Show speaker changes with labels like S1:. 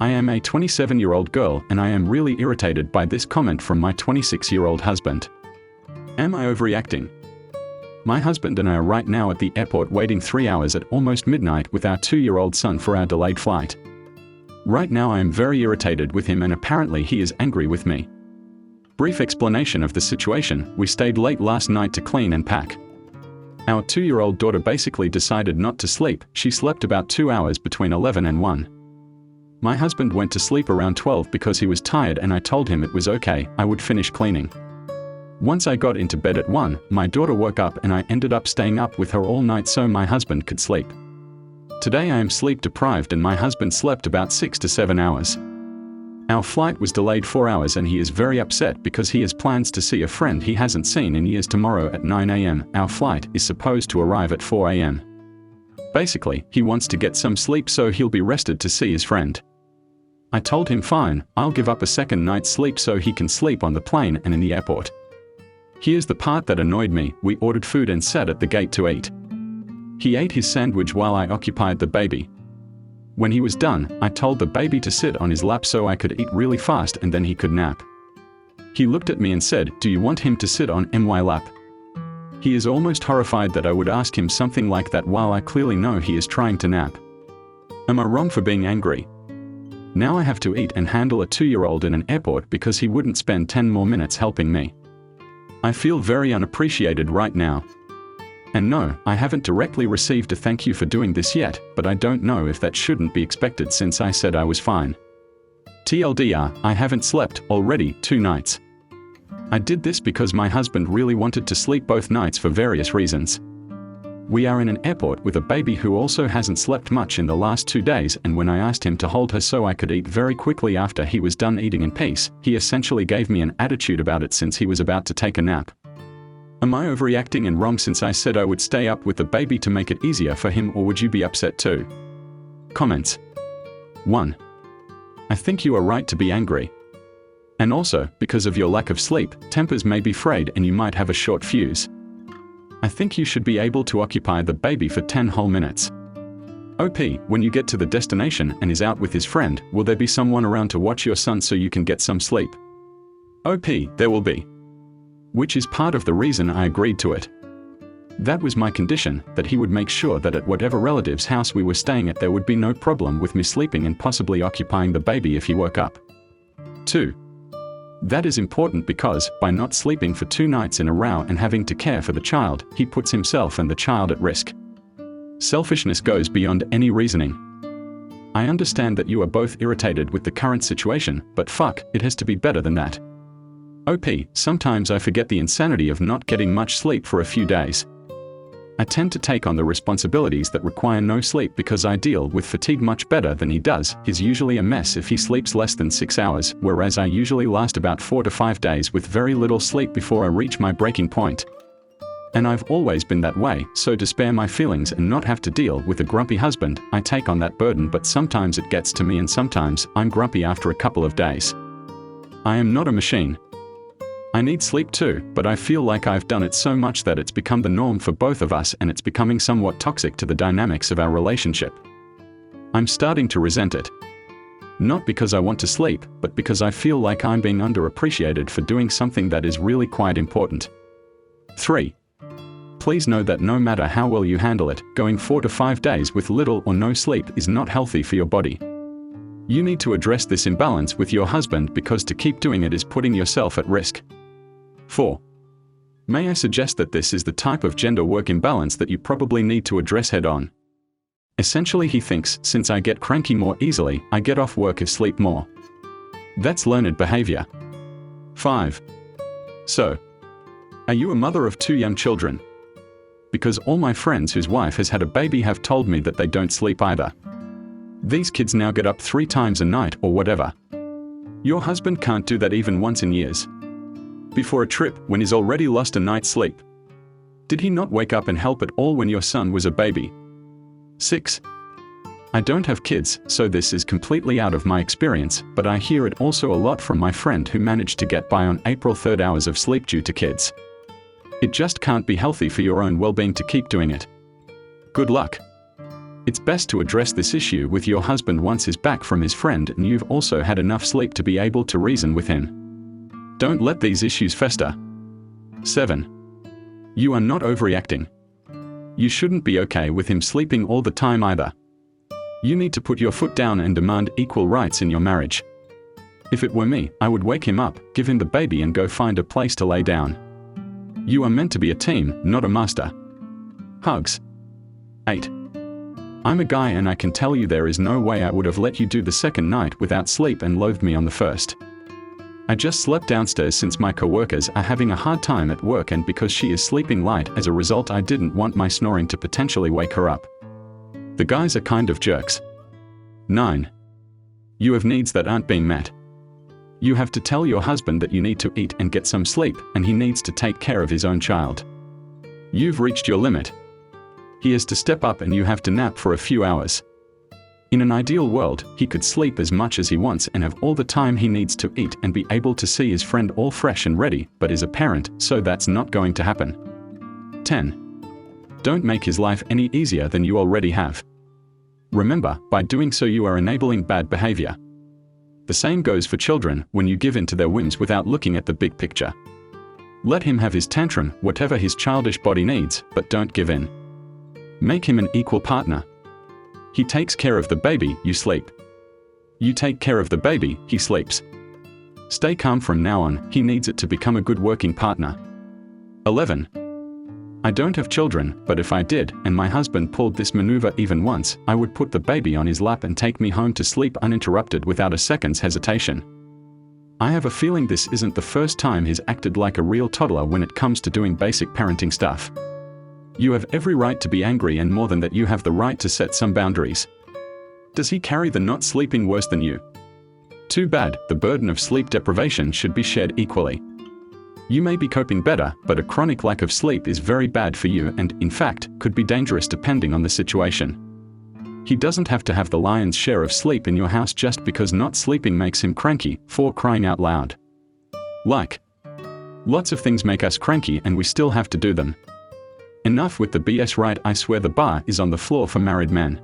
S1: I am a 27-year-old girl and I am really irritated by this comment from my 26-year-old husband. Am I overreacting? My husband and I are right now at the airport waiting 3 hours at almost midnight with our 2-year-old son for our delayed flight. Right now I am very irritated with him and apparently he is angry with me. Brief explanation of the situation: we stayed late last night to clean and pack. Our 2-year-old daughter basically decided not to sleep. She slept about 2 hours between 11 and 1. My husband went to sleep around 12 because he was tired and I told him it was okay, I would finish cleaning. Once I got into bed at 1, my daughter woke up and I ended up staying up with her all night so my husband could sleep. Today I am sleep deprived and my husband slept about 6 to 7 hours. Our flight was delayed 4 hours and he is very upset because he has plans to see a friend he hasn't seen in years tomorrow at 9 a.m. Our flight is supposed to arrive at 4 a.m. Basically, he wants to get some sleep so he'll be rested to see his friend. I told him fine, I'll give up a second night's sleep so he can sleep on the plane and in the airport. Here's the part that annoyed me: we ordered food and sat at the gate to eat. He ate his sandwich while I occupied the baby. When he was done, I told the baby to sit on his lap so I could eat really fast and then he could nap. He looked at me and said, "Do you want him to sit on my lap?" He is almost horrified that I would ask him something like that while I clearly know he is trying to nap. Am I wrong for being angry? Now I have to eat and handle a 2-year-old in an airport because he wouldn't spend 10 more minutes helping me. I feel very unappreciated right now. And no, I haven't directly received a thank you for doing this yet, but I don't know if that shouldn't be expected since I said I was fine. TLDR, I haven't slept already 2 nights. I did this because my husband really wanted to sleep both nights for various reasons. We are in an airport with a baby who also hasn't slept much in the last 2 days, and when I asked him to hold her so I could eat very quickly after he was done eating in peace, he essentially gave me an attitude about it since he was about to take a nap. Am I overreacting and wrong since I said I would stay up with the baby to make it easier for him, or would you be upset too? Comments. 1. I think you are right to be angry. And also, because of your lack of sleep, tempers may be frayed and you might have a short fuse. I think you should be able to occupy the baby for 10 whole minutes. OP, when you get to the destination and is out with his friend, will there be someone around to watch your son so you can get some sleep? OP, there will be. Which is part of the reason I agreed to it. That was my condition, that he would make sure that at whatever relative's house we were staying at there would be no problem with me sleeping and possibly occupying the baby if he woke up. 2. That is important because, by not sleeping for 2 nights in a row and having to care for the child, he puts himself and the child at risk. Selfishness goes beyond any reasoning. I understand that you are both irritated with the current situation, but fuck, it has to be better than that. OP, sometimes I forget the insanity of not getting much sleep for a few days. I tend to take on the responsibilities that require no sleep because I deal with fatigue much better than he does. He's usually a mess if he sleeps less than 6 hours, whereas I usually last about 4 to 5 days with very little sleep before I reach my breaking point. And I've always been that way, so to spare my feelings and not have to deal with a grumpy husband, I take on that burden, but sometimes it gets to me and sometimes I'm grumpy after a couple of days. I am not a machine. I need sleep too, but I feel like I've done it so much that it's become the norm for both of us and it's becoming somewhat toxic to the dynamics of our relationship. I'm starting to resent it. Not because I want to sleep, but because I feel like I'm being underappreciated for doing something that is really quite important. 3. Please know that no matter how well you handle it, going 4 to 5 days with little or no sleep is not healthy for your body. You need to address this imbalance with your husband because to keep doing it is putting yourself at risk. 4. May I suggest that this is the type of gender-work imbalance that you probably need to address head-on. Essentially he thinks, since I get cranky more easily, I get off work if sleep more. That's learned behavior. 5. So, are you a mother of 2 young children? Because all my friends whose wife has had a baby have told me that they don't sleep either. These kids now get up 3 times a night or whatever. Your husband can't do that even once in years. Before a trip, when he's already lost a night's sleep. Did he not wake up and help at all when your son was a baby? 6. I don't have kids, so this is completely out of my experience, but I hear it also a lot from my friend who managed to get by on April 3rd hours of sleep due to kids. It just can't be healthy for your own well-being to keep doing it. Good luck. It's best to address this issue with your husband once he's back from his friend and you've also had enough sleep to be able to reason with him. Don't let these issues fester. 7. You are not overreacting. You shouldn't be okay with him sleeping all the time either. You need to put your foot down and demand equal rights in your marriage. If it were me, I would wake him up, give him the baby and go find a place to lay down. You are meant to be a team, not a master. Hugs. 8. I'm a guy and I can tell you there is no way I would have let you do the second night without sleep and loathed me on the first. I just slept downstairs since my coworkers are having a hard time at work and because she is sleeping light as a result I didn't want my snoring to potentially wake her up. The guys are kind of jerks. 9. You have needs that aren't being met. You have to tell your husband that you need to eat and get some sleep and he needs to take care of his own child. You've reached your limit. He has to step up and you have to nap for a few hours. In an ideal world, he could sleep as much as he wants and have all the time he needs to eat and be able to see his friend all fresh and ready, but is a parent, so that's not going to happen. 10. Don't make his life any easier than you already have. Remember, by doing so you are enabling bad behavior. The same goes for children when you give in to their whims without looking at the big picture. Let him have his tantrum, whatever his childish body needs, but don't give in. Make him an equal partner. He takes care of the baby, you sleep. You take care of the baby, he sleeps. Stay calm from now on, he needs it to become a good working partner. 11. I don't have children, but if I did, and my husband pulled this maneuver even once, I would put the baby on his lap and take me home to sleep uninterrupted without a second's hesitation. I have a feeling this isn't the first time he's acted like a real toddler when it comes to doing basic parenting stuff. You have every right to be angry and more than that you have the right to set some boundaries. Does he carry the not sleeping worse than you? Too bad, the burden of sleep deprivation should be shared equally. You may be coping better, but a chronic lack of sleep is very bad for you and, in fact, could be dangerous depending on the situation. He doesn't have to have the lion's share of sleep in your house just because not sleeping makes him cranky, for crying out loud. Lots of things make us cranky and we still have to do them. Enough with the BS, right? I swear the bar is on the floor for married men.